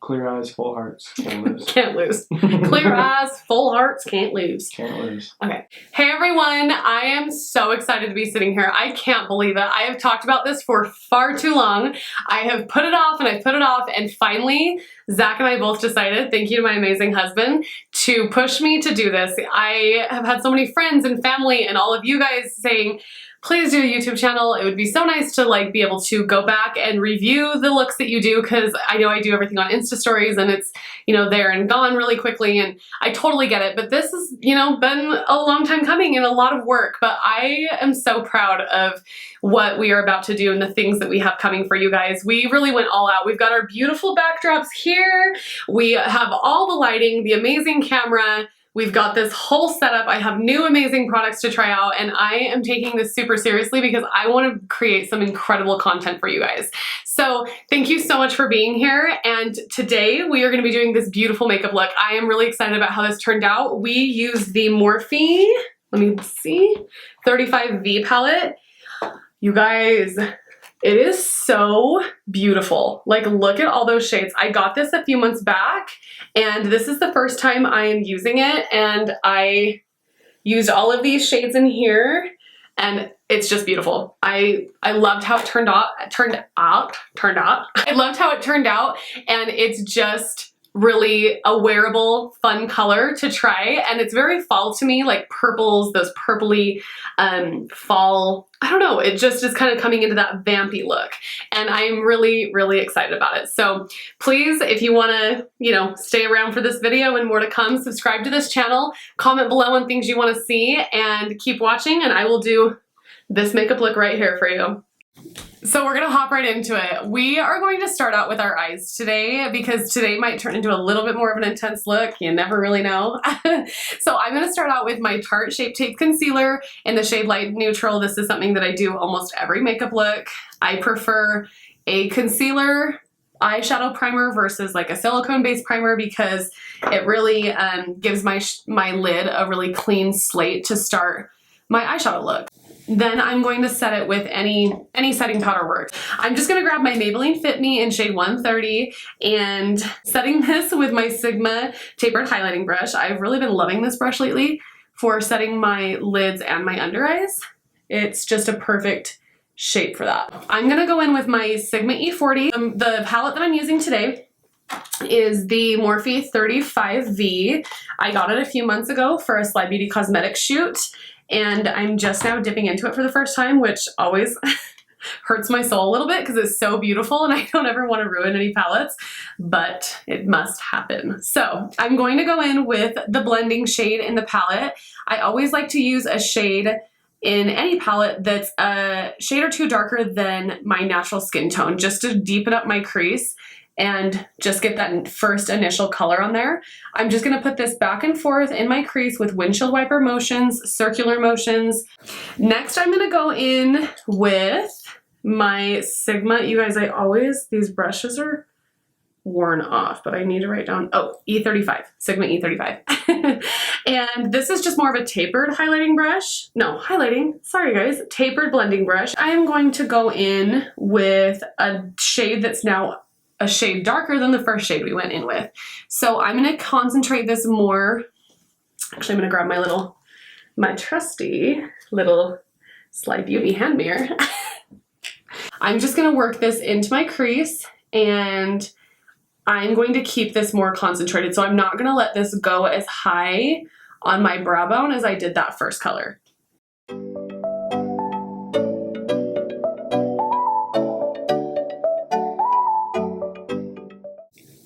Clear eyes, full hearts. Can't lose. Can't lose. Clear eyes, full hearts, can't lose. Can't lose. Okay. Hey everyone, I am so excited to be sitting here. I can't believe it. I have talked about this for far too long. I have put it off and I put it off, and finally Zach and I both decided, thank you to my amazing husband, to push me to do this. I have had so many friends and family and all of you guys saying, please do a YouTube channel. It would be so nice to like be able to go back and review the looks that you do, because I know I do everything on Insta stories and it's, you know, there and gone really quickly, and I totally get it. But this has, you know, been a long time coming and a lot of work, but I am so proud of what we are about to do and the things that we have coming for you guys. We really went all out. We've got our beautiful backdrops here. We have all the lighting, the amazing camera. We've got this whole setup. I have new amazing products to try out, and I am taking this super seriously because I want to create some incredible content for you guys. So thank you so much for being here, and today we are going to be doing this beautiful makeup look. I am really excited about how this turned out. We used the Morphe, let me see, 35V palette. You guys, it is so beautiful. Like, look at all those shades. I got this a few months back, and this is the first time I am using it, and I used all of these shades in here, and it's just beautiful. I loved how it turned out. I loved how it turned out, and it's just really a wearable, fun color to try, and it's very fall to me, like purples, those purpley fall, I don't know, it just is kind of coming into that vampy look, and I'm really, really excited about it. So please, if you want to, you know, stay around for this video and more to come, subscribe to this channel, comment below on things you want to see, and keep watching, and I will do this makeup look right here for you. So we're gonna hop right into it. We are going to start out with our eyes today, because today might turn into a little bit more of an intense look. You never really know. So I'm gonna start out with my Tarte Shape Tape Concealer in the shade Light Neutral. This is something that I do almost every makeup look. I prefer a concealer eyeshadow primer versus like a silicone-based primer, because it really gives my lid a really clean slate to start my eyeshadow look. Then I'm going to set it with any setting powder works. I'm just gonna grab my Maybelline Fit Me in shade 130 and setting this with my Sigma tapered highlighting brush. I've really been loving this brush lately for setting my lids and my under eyes. It's just a perfect shape for that. I'm gonna go in with my Sigma E40. The palette that I'm using today is the Morphe 35V. I got it a few months ago for a Sly Beauty Cosmetics shoot, and I'm just now dipping into it for the first time, which always hurts my soul a little bit because it's so beautiful and I don't ever want to ruin any palettes, but it must happen. So I'm going to go in with the blending shade in the palette. I always like to use a shade in any palette that's a shade or two darker than my natural skin tone, just to deepen up my crease and just get that first initial color on there. I'm just gonna put this back and forth in my crease with windshield wiper motions, circular motions. Next, I'm gonna go in with my Sigma. You guys, these brushes are worn off, but I need to write down, oh, E35, Sigma E35. And this is just more of a tapered highlighting brush. No, highlighting, sorry guys, tapered blending brush. I am going to go in with a shade that's now a shade darker than the first shade we went in with. So I'm gonna concentrate this more. Actually, I'm gonna grab my trusty little Sly Beauty hand mirror. I'm just gonna work this into my crease, and I'm going to keep this more concentrated. So I'm not gonna let this go as high on my brow bone as I did that first color.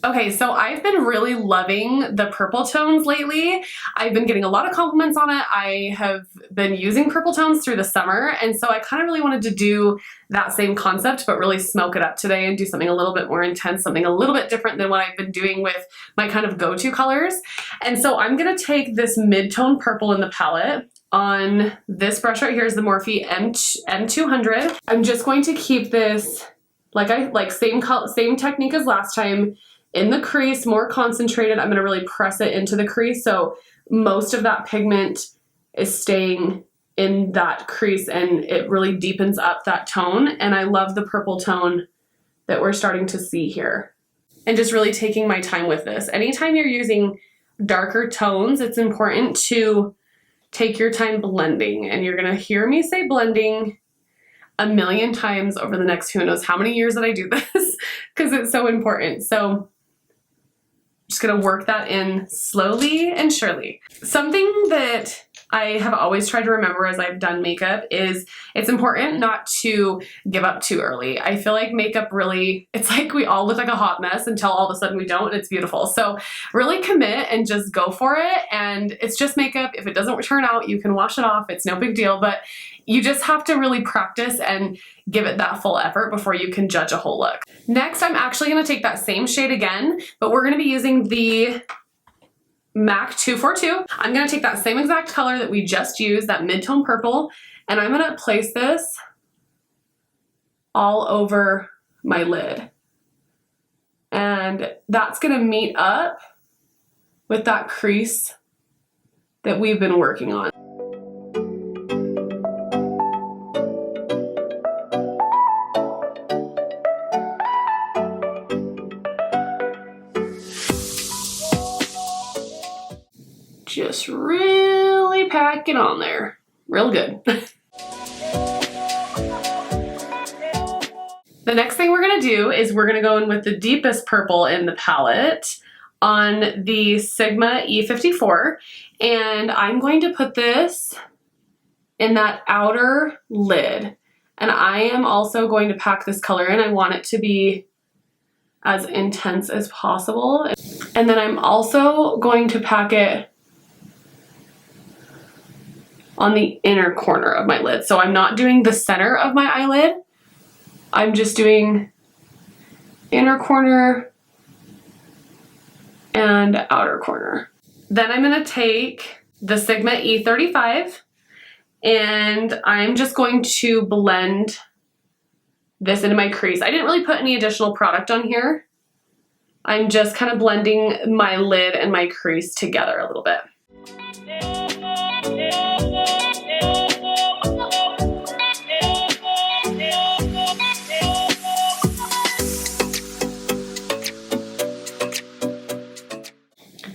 Okay, so I've been really loving the purple tones lately. I've been getting a lot of compliments on it. I have been using purple tones through the summer, and so I kind of really wanted to do that same concept, but really smoke it up today and do something a little bit more intense, something a little bit different than what I've been doing with my kind of go-to colors. And so I'm gonna take this mid-tone purple in the palette. On this brush right here is the Morphe M200. I'm just going to keep this same technique as last time, in the crease, more concentrated. I'm gonna really press it into the crease so most of that pigment is staying in that crease and it really deepens up that tone. And I love the purple tone that we're starting to see here. and just really taking my time with this. Anytime you're using darker tones, it's important to take your time blending, and you're gonna hear me say blending a million times over the next who knows how many years that I do this because it's so important. So just gonna work that in slowly and surely. Something that I have always tried to remember as I've done makeup is it's important not to give up too early. I feel like makeup really, it's like we all look like a hot mess until all of a sudden we don't, and it's beautiful. So really commit and just go for it. And it's just makeup. If it doesn't turn out, you can wash it off. It's no big deal, but you just have to really practice and give it that full effort before you can judge a whole look. Next, I'm actually gonna take that same shade again, but we're gonna be using the MAC 242. I'm gonna take that same exact color that we just used, that mid-tone purple, and I'm gonna place this all over my lid. And that's gonna meet up with that crease that we've been working on. Just really pack it on there. Real good. The next thing we're gonna do is we're gonna go in with the deepest purple in the palette on the Sigma E54. And I'm going to put this in that outer lid. And I am also going to pack this color in. I want it to be as intense as possible. And then I'm also going to pack it on the inner corner of my lid. So I'm not doing the center of my eyelid. I'm just doing inner corner and outer corner. Then I'm gonna take the Sigma E35 and I'm just going to blend this into my crease. I didn't really put any additional product on here. I'm just kind of blending my lid and my crease together a little bit.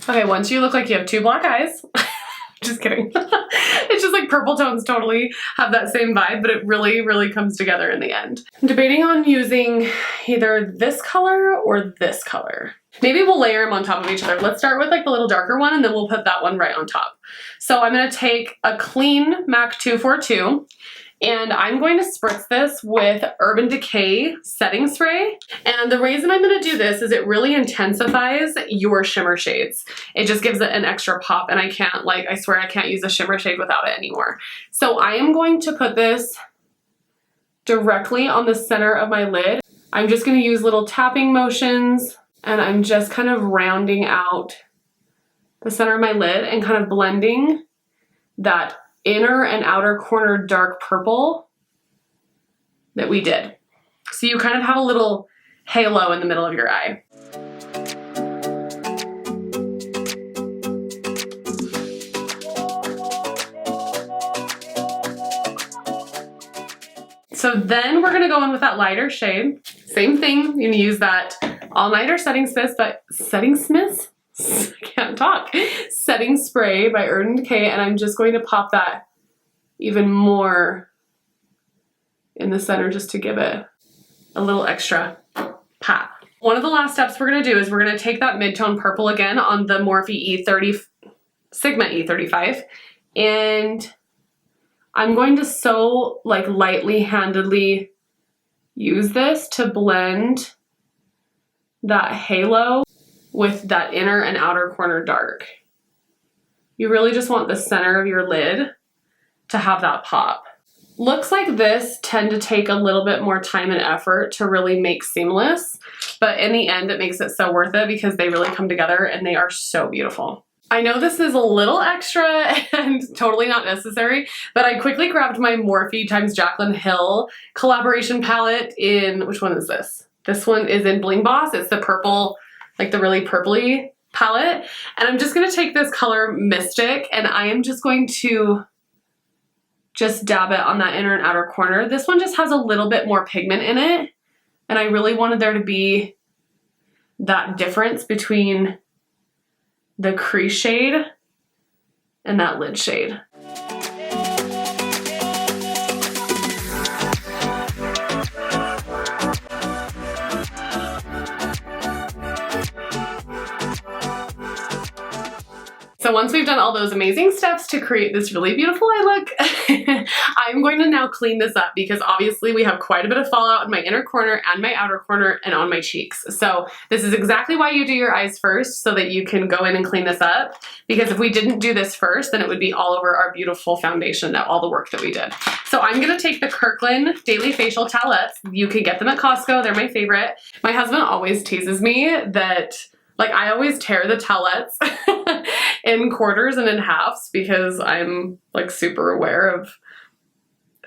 Okay, once you look like you have two black eyes, just kidding. It's just like purple tones totally have that same vibe, but it really, really comes together in the end. I'm debating on using either this color or this color. Maybe we'll layer them on top of each other. Let's start with like the little darker one and then we'll put that one right on top. So I'm gonna take a clean MAC 242 and I'm going to spritz this with Urban Decay setting spray. And the reason I'm gonna do this is it really intensifies your shimmer shades. It just gives it an extra pop, and I can't, like, I swear I can't use a shimmer shade without it anymore. So I am going to put this directly on the center of my lid. I'm just gonna use little tapping motions, and I'm just kind of rounding out the center of my lid and kind of blending that inner and outer corner dark purple that we did. So you kind of have a little halo in the middle of your eye. So then we're gonna go in with that lighter shade. Same thing, you're gonna use that all-nighter setting spray by Urban Decay, and I'm just going to pop that even more in the center just to give it a little extra pop. One of the last steps we're gonna do is we're gonna take that mid-tone purple again on the Morphe Sigma E35, and I'm going to so like lightly handedly use this to blend that halo with that inner and outer corner dark. You really just want the center of your lid to have that pop. Looks like this tend to take a little bit more time and effort to really make seamless, but in the end it makes it so worth it because they really come together and they are so beautiful. I know this is a little extra and totally not necessary, but I quickly grabbed my Morphe x Jaclyn Hill collaboration palette in, which one is this? This one is in Bling Boss. It's the purple, like the really purpley palette. And I'm just gonna take this color Mystic and I am just going to just dab it on that inner and outer corner. This one just has a little bit more pigment in it. And I really wanted there to be that difference between the crease shade and that lid shade. So once we've done all those amazing steps to create this really beautiful eye look, I'm going to now clean this up because obviously we have quite a bit of fallout in my inner corner and my outer corner and on my cheeks. So this is exactly why you do your eyes first, so that you can go in and clean this up. Because if we didn't do this first, then it would be all over our beautiful foundation, all the work that we did. So I'm gonna take the Kirkland Daily Facial Towelettes. You can get them at Costco, they're my favorite. My husband always teases me that like I always tear the towelettes in quarters and in halves because I'm like super aware of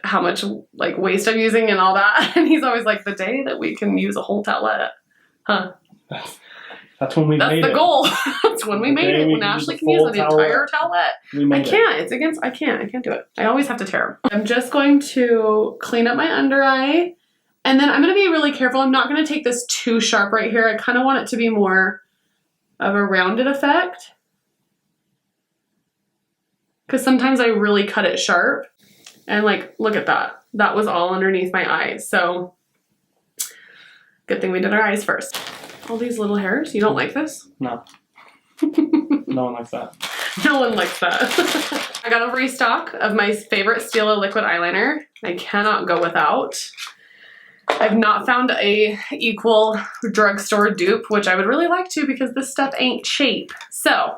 how much like waste I'm using and all that. And he's always like, the day that we can use a whole towelette, huh? That's when we made it. That's the goal. That's when we made it. When Ashley can use an entire towelette. I can't. It's against, I can't do it. I always have to tear them. I'm just going to clean up my under eye. And then I'm going to be really careful. I'm not going to take this too sharp right here. I kind of want it to be more of a rounded effect, because sometimes I really cut it sharp, and like look at that, that was all underneath my eyes. So good thing we did our eyes first. All these little hairs, you don't like this? No. No one likes that. No one likes that. I got a restock of my favorite Stila liquid eyeliner. I cannot go without. I've not found a equal drugstore dupe, which I would really like to because this stuff ain't cheap. So,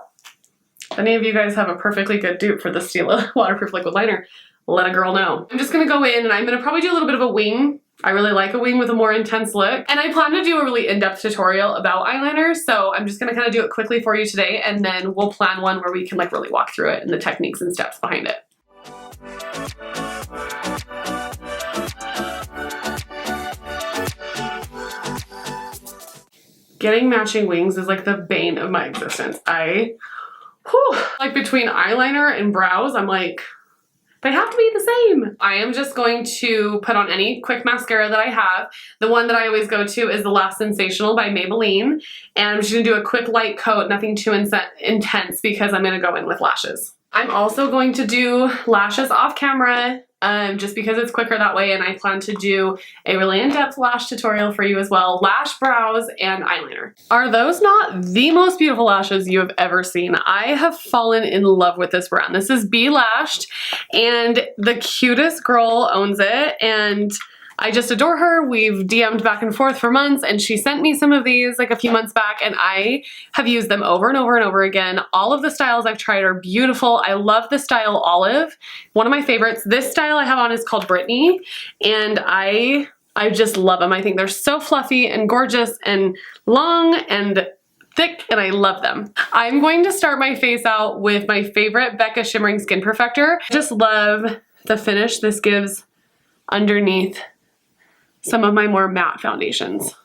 if any of you guys have a perfectly good dupe for the Stila waterproof liquid liner, let a girl know. I'm just gonna go in and I'm gonna probably do a little bit of a wing. I really like a wing with a more intense look. And I plan to do a really in-depth tutorial about eyeliner, so I'm just gonna kind of do it quickly for you today, and then we'll plan one where we can like really walk through it and the techniques and steps behind it. Getting matching wings is like the bane of my existence. Like between eyeliner and brows, I'm like, they have to be the same. I am just going to put on any quick mascara that I have. The one that I always go to is the Last Sensational by Maybelline. And I'm just gonna do a quick light coat, nothing too intense, because I'm gonna go in with lashes. I'm also going to do lashes off camera, just because it's quicker that way, and I plan to do a really in-depth lash tutorial for you as well. Lash, brows, and eyeliner. Are those not the most beautiful lashes you have ever seen? I have fallen in love with this brand. This is B.Lashed, and the cutest girl owns it, and I just adore her. We've DM'd back and forth for months, and she sent me some of these like a few months back, and I have used them over and over and over again. All of the styles I've tried are beautiful. I love the style Olive. One of my favorites. This style I have on is called Brittany, and I just love them. I think they're so fluffy and gorgeous and long and thick, and I love them. I'm going to start my face out with my favorite BECCA Shimmering Skin Perfector. I just love the finish this gives underneath some of my more matte foundations.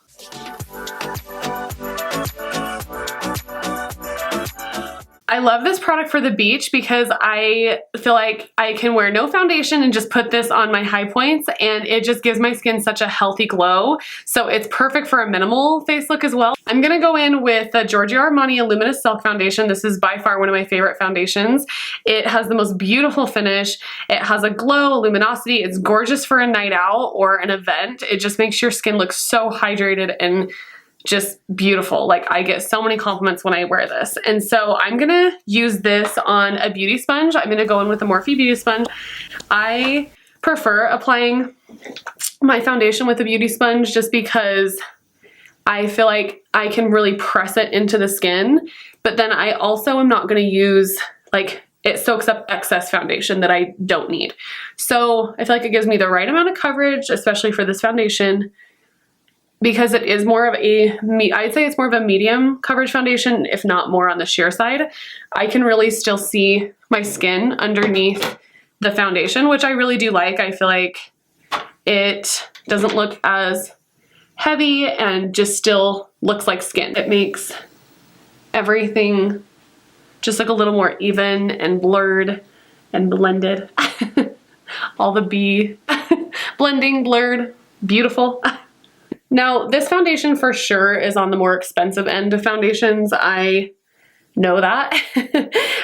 I love this product for the beach because I feel like I can wear no foundation and just put this on my high points, and it just gives my skin such a healthy glow. So it's perfect for a minimal face look as well. I'm gonna go in with the Giorgio Armani Luminous Silk Foundation. This is by far one of my favorite foundations. It has the most beautiful finish. It has a glow, a luminosity. It's gorgeous for a night out or an event. It just makes your skin look so hydrated and just beautiful. Like, I get so many compliments when I wear this. And so I'm gonna use this on a beauty sponge. I'm gonna go in with the Morphe beauty sponge. I prefer applying my foundation with a beauty sponge just because I feel like I can really press it into the skin, but then I also am not gonna use, like, it soaks up excess foundation that I don't need. So I feel like it gives me the right amount of coverage, especially for this foundation, because it is more of a, I'd say it's more of a medium coverage foundation, if not more on the sheer side. I can really still see my skin underneath the foundation, which I really do like. I feel like it doesn't look as heavy and just still looks like skin. It makes everything just look a little more even and blurred and blended. All the B blending, blurred, beautiful. Now, this foundation for sure is on the more expensive end of foundations. I know that,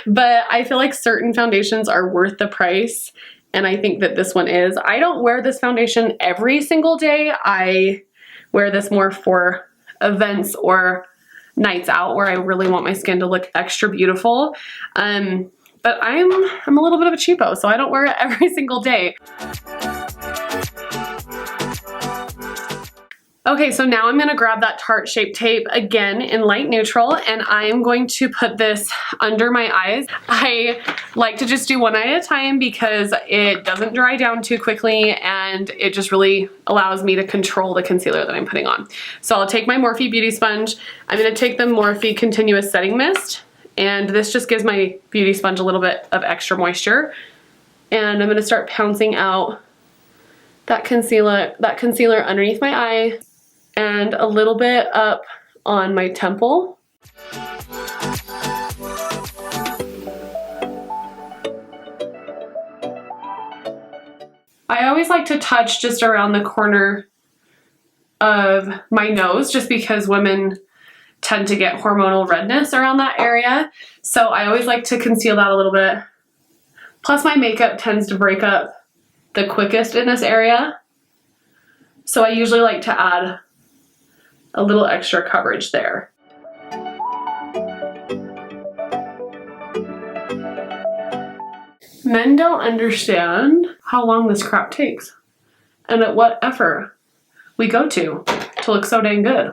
but I feel like certain foundations are worth the price, and I think that this one is. I don't wear this foundation every single day. I wear this more for events or nights out where I really want my skin to look extra beautiful. But I'm a little bit of a cheapo, so I don't wear it every single day. Okay, so now I'm gonna grab that Tarte Shape Tape again in light neutral, and I'm going to put this under my eyes. I like to just do one eye at a time because it doesn't dry down too quickly, and it just really allows me to control the concealer that I'm putting on. So I'll take my Morphe Beauty Sponge. I'm gonna take the Morphe Continuous Setting Mist, and this just gives my beauty sponge a little bit of extra moisture. And I'm gonna start pouncing out that concealer underneath my eye, and a little bit up on my temple. I always like to touch just around the corner of my nose just because women tend to get hormonal redness around that area. So I always like to conceal that a little bit. Plus my makeup tends to break up the quickest in this area. So I usually like to add a little extra coverage there. Men don't understand how long this crap takes and at what effort we go to look so dang good.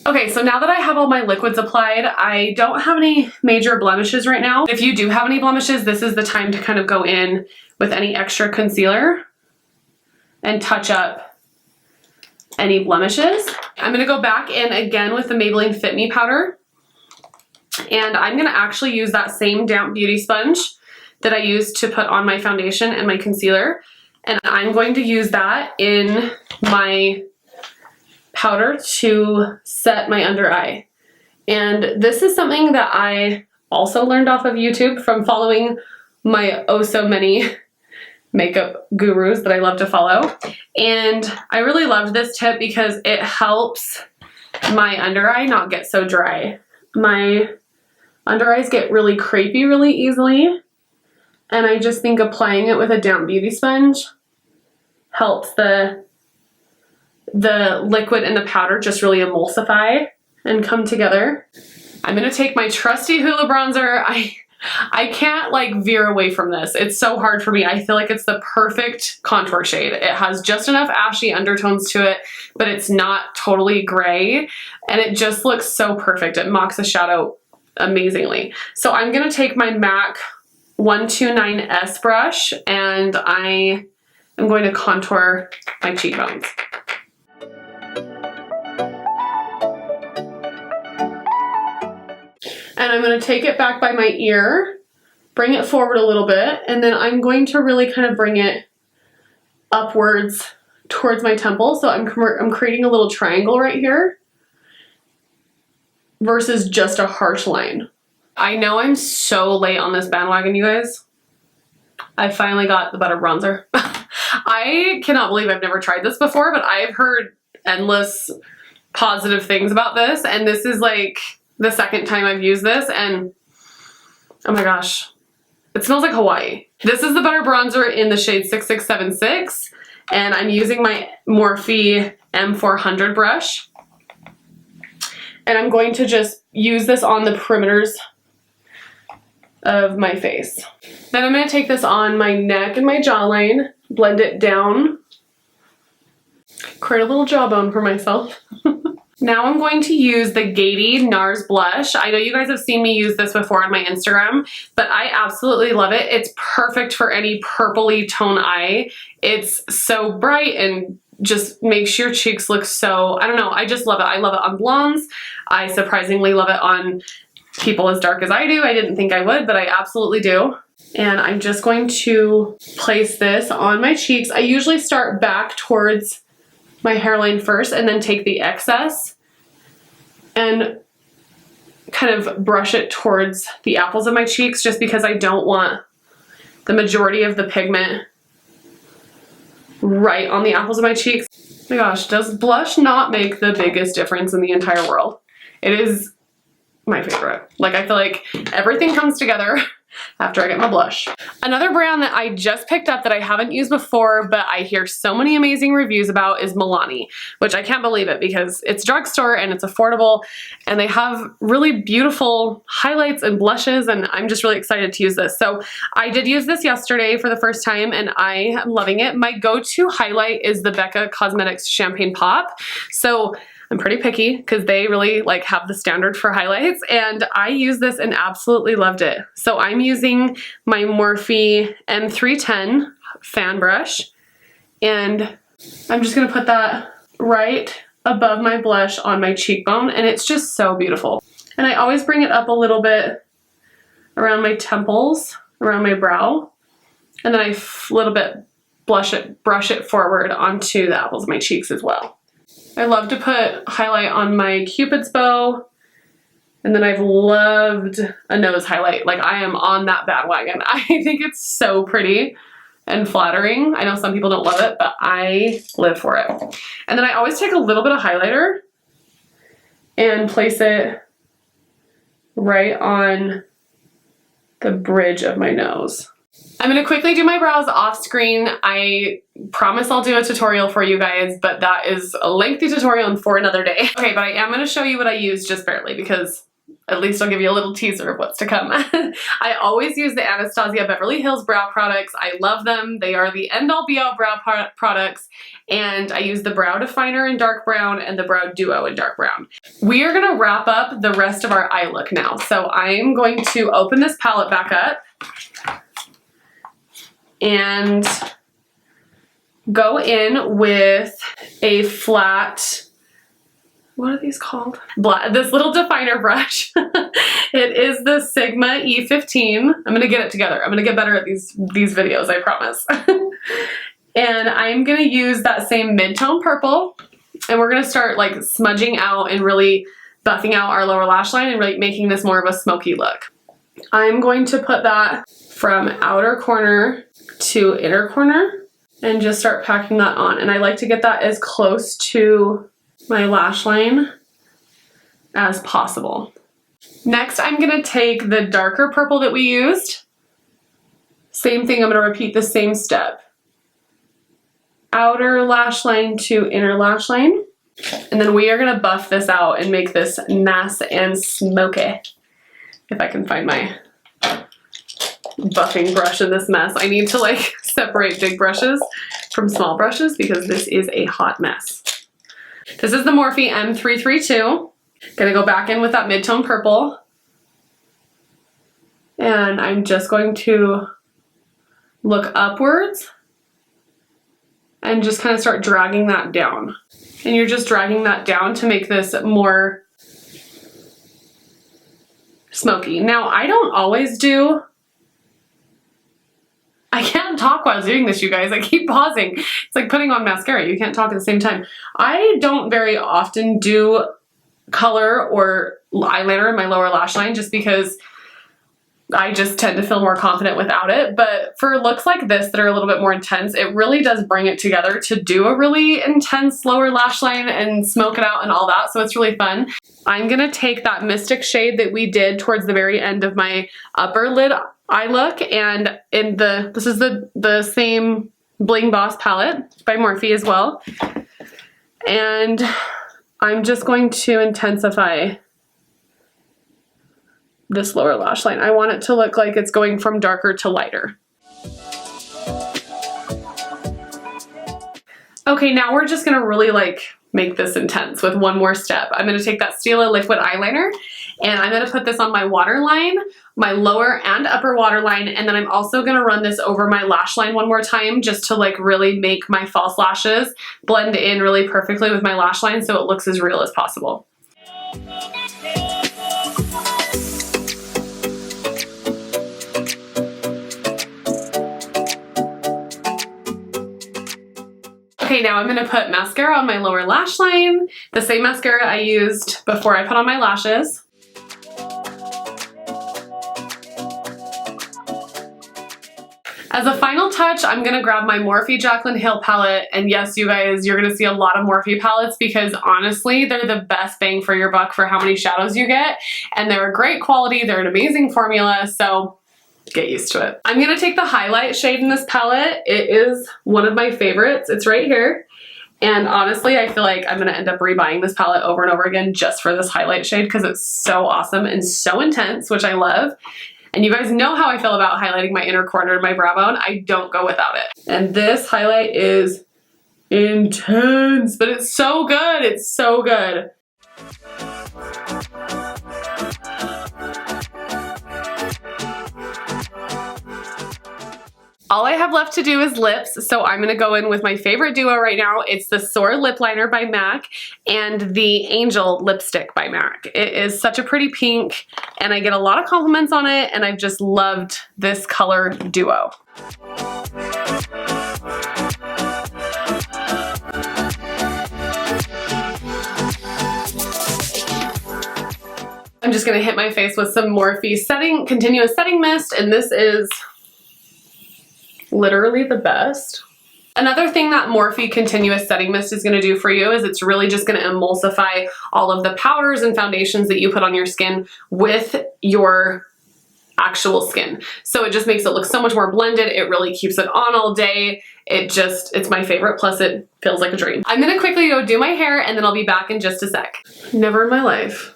Okay, so now that I have all my liquids applied, I don't have any major blemishes right now. If you do have any blemishes, this is the time to kind of go in with any extra concealer and touch up any blemishes. I'm gonna go back in again with the Maybelline Fit Me powder, and I'm gonna actually use that same damp beauty sponge that I used to put on my foundation and my concealer, and I'm going to use that in my powder to set my under eye. And this is something that I also learned off of YouTube from following my oh so many makeup gurus that I love to follow. And I really loved this tip because it helps my under eye not get so dry. My under eyes get really crepey really easily, and I just think applying it with a damp beauty sponge helps the liquid and the powder just really emulsify and come together. I'm gonna take my trusty Hoola bronzer. I can't like veer away from this. It's so hard for me. I feel like it's the perfect contour shade. It has just enough ashy undertones to it, but it's not totally gray, and it just looks so perfect. It mocks a shadow amazingly. So I'm gonna take my MAC 129S brush, and I am going to contour my cheekbones. And I'm going to take it back by my ear, bring it forward a little bit, and then I'm going to really kind of bring it upwards towards my temple. So I'm creating a little triangle right here versus just a harsh line. I know I'm so late on this bandwagon, you guys. I finally got the butter bronzer. I cannot believe I've never tried this before, but I've heard endless positive things about this, and this is like the second time I've used this, and oh my gosh, it smells like Hawaii. This is the butter bronzer in the shade 6676, and I'm using my Morphe M400 brush, and I'm going to just use this on the perimeters of my face. Then I'm going to take this on my neck and my jawline, blend it down, create a little jawbone for myself. Now I'm going to use the Gaty NARS blush. I know you guys have seen me use this before on my Instagram, but I absolutely love it. It's perfect for any purpley tone eye. It's so bright and just makes your cheeks look so, I don't know, I just love it. I love it on blondes. I surprisingly love it on people as dark as I do. I didn't think I would, but I absolutely do. And I'm just going to place this on my cheeks. I usually start back towards my hairline first and then take the excess and kind of brush it towards the apples of my cheeks, just because I don't want the majority of the pigment right on the apples of my cheeks. My gosh, does blush not make the biggest difference in the entire world? It is my favorite. Like, I feel like everything comes together after I get my blush. Another brand that I just picked up that I haven't used before, but I hear so many amazing reviews about is Milani, which I can't believe it because it's drugstore and it's affordable and they have really beautiful highlights and blushes, and I'm just really excited to use this. So I did use this yesterday for the first time and I am loving it. My go-to highlight is the BECCA Cosmetics Champagne Pop. So I'm pretty picky because they really like have the standard for highlights, and I used this and absolutely loved it. So I'm using my Morphe M310 fan brush, and I'm just gonna put that right above my blush on my cheekbone, and it's just so beautiful. And I always bring it up a little bit around my temples, around my brow, and then I little bit brush it forward onto the apples of my cheeks as well. I love to put highlight on my Cupid's bow, and then I've loved a nose highlight. Like, I am on that bandwagon. I think it's so pretty and flattering. I know some people don't love it, but I live for it. And then I always take a little bit of highlighter and place it right on the bridge of my nose. I'm gonna quickly do my brows off screen. I promise I'll do a tutorial for you guys, but that is a lengthy tutorial and for another day. Okay, but I am gonna show you what I use just barely because at least I'll give you a little teaser of what's to come. I always use the Anastasia Beverly Hills brow products. I love them. They are the end-all be-all brow products, and I use the brow definer in dark brown and the brow duo in dark brown. We are gonna wrap up the rest of our eye look now. So I'm going to open this palette back up and go in with a flat, what are these called? This little definer brush. It is the Sigma E15. I'm gonna get it together. I'm gonna get better at these videos, I promise. And I'm gonna use that same mid-tone purple, and we're gonna start like smudging out and really buffing out our lower lash line and really making this more of a smoky look. I'm going to put that from outer corner to inner corner and just start packing that on. And I like to get that as close to my lash line as possible. Next, I'm gonna take the darker purple that we used. Same thing, I'm gonna repeat the same step. Outer lash line to inner lash line. And then we are gonna buff this out and make this nice and smoky. If I can find my buffing brush in this mess. I need to like separate big brushes from small brushes because this is a hot mess. This is the Morphe M332. Gonna go back in with that mid-tone purple. And I'm just going to look upwards and just kind of start dragging that down. And you're just dragging that down to make this more smoky. Now, I don't always do, I can't talk while I was doing this, you guys. I keep pausing. It's like putting on mascara. You can't talk at the same time. I don't very often do color or eyeliner in my lower lash line just because I just tend to feel more confident without it. But for looks like this that are a little bit more intense, it really does bring it together to do a really intense lower lash line and smoke it out and all that. So it's really fun. I'm gonna take that Mystic shade that we did towards the very end of my upper lid eye look, and this is the same Bling Boss palette by Morphe as well. And I'm just going to intensify this lower lash line. I want it to look like it's going from darker to lighter. Okay, now we're just gonna really like make this intense with one more step. I'm gonna take that Stila liquid eyeliner and I'm gonna put this on my waterline, my lower and upper waterline, and then I'm also gonna run this over my lash line one more time just to like really make my false lashes blend in really perfectly with my lash line so it looks as real as possible. Okay, now I'm gonna put mascara on my lower lash line, the same mascara I used before I put on my lashes. As a final touch, I'm gonna grab my Morphe Jaclyn Hill palette, and yes, you guys, you're gonna see a lot of Morphe palettes because honestly, they're the best bang for your buck for how many shadows you get, and they're a great quality, they're an amazing formula, so get used to it. I'm gonna take the highlight shade in this palette. It is one of my favorites. It's right here. And honestly, I feel like I'm gonna end up rebuying this palette over and over again just for this highlight shade because it's so awesome and so intense, which I love. And you guys know how I feel about highlighting my inner corner and my brow bone. I don't go without it. And this highlight is intense, but it's so good. It's so good. All I have left to do is lips, so I'm gonna go in with my favorite duo right now. It's the Soar Lip Liner by MAC and the Angel Lipstick by MAC. It is such a pretty pink, and I get a lot of compliments on it, and I've just loved this color duo. I'm just gonna hit my face with some Morphe Continuous Setting Mist, and this is literally the best. Another thing that Morphe Continuous Setting Mist is going to do for you is it's really just going to emulsify all of the powders and foundations that you put on your skin with your actual skin. So it just makes it look so much more blended. It really keeps it on all day. It's my favorite, plus it feels like a dream. I'm going to quickly go do my hair and then I'll be back in just a sec. Never in my life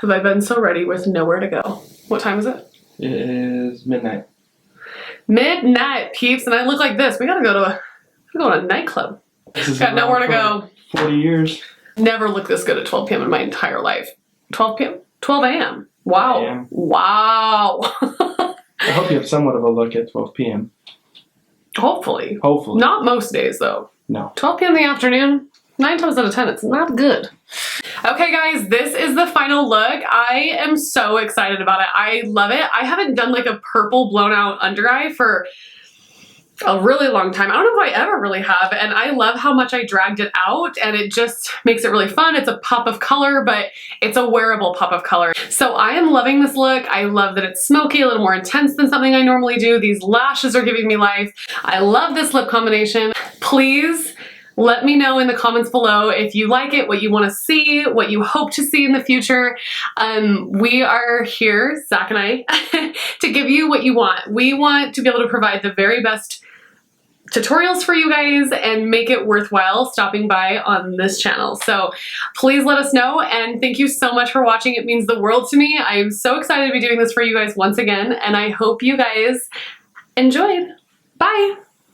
have I been so ready with nowhere to go. What time is it? It is midnight. Midnight, peeps, and I look like this. We gotta go to a nightclub. Got nowhere to go. 40 years. Never looked this good at 12 p.m. in my entire life. 12 p.m.? 12 a.m. Wow. AM. Wow. I hope you have somewhat of a look at 12 p.m. Hopefully. Hopefully. Not most days, though. No. 12 p.m. in the afternoon, 9 times out of 10, it's not good. Okay, guys, this is the final look. I am so excited about it. I love it. I haven't done like a purple blown out under eye for a really long time. I don't know if I ever really have, and I love how much I dragged it out, and it just makes it really fun. It's a pop of color, but it's a wearable pop of color. So I am loving this look. I love that it's smoky, a little more intense than something I normally do. These lashes are giving me life. I love this lip combination. Please let me know in the comments below if you like it, what you want to see, what you hope to see in the future. We are here, Zach and I, to give you what you want. We want to be able to provide the very best tutorials for you guys and make it worthwhile stopping by on this channel. So please let us know, and thank you so much for watching. It means the world to me. I am so excited to be doing this for you guys once again, and I hope you guys enjoyed. Bye!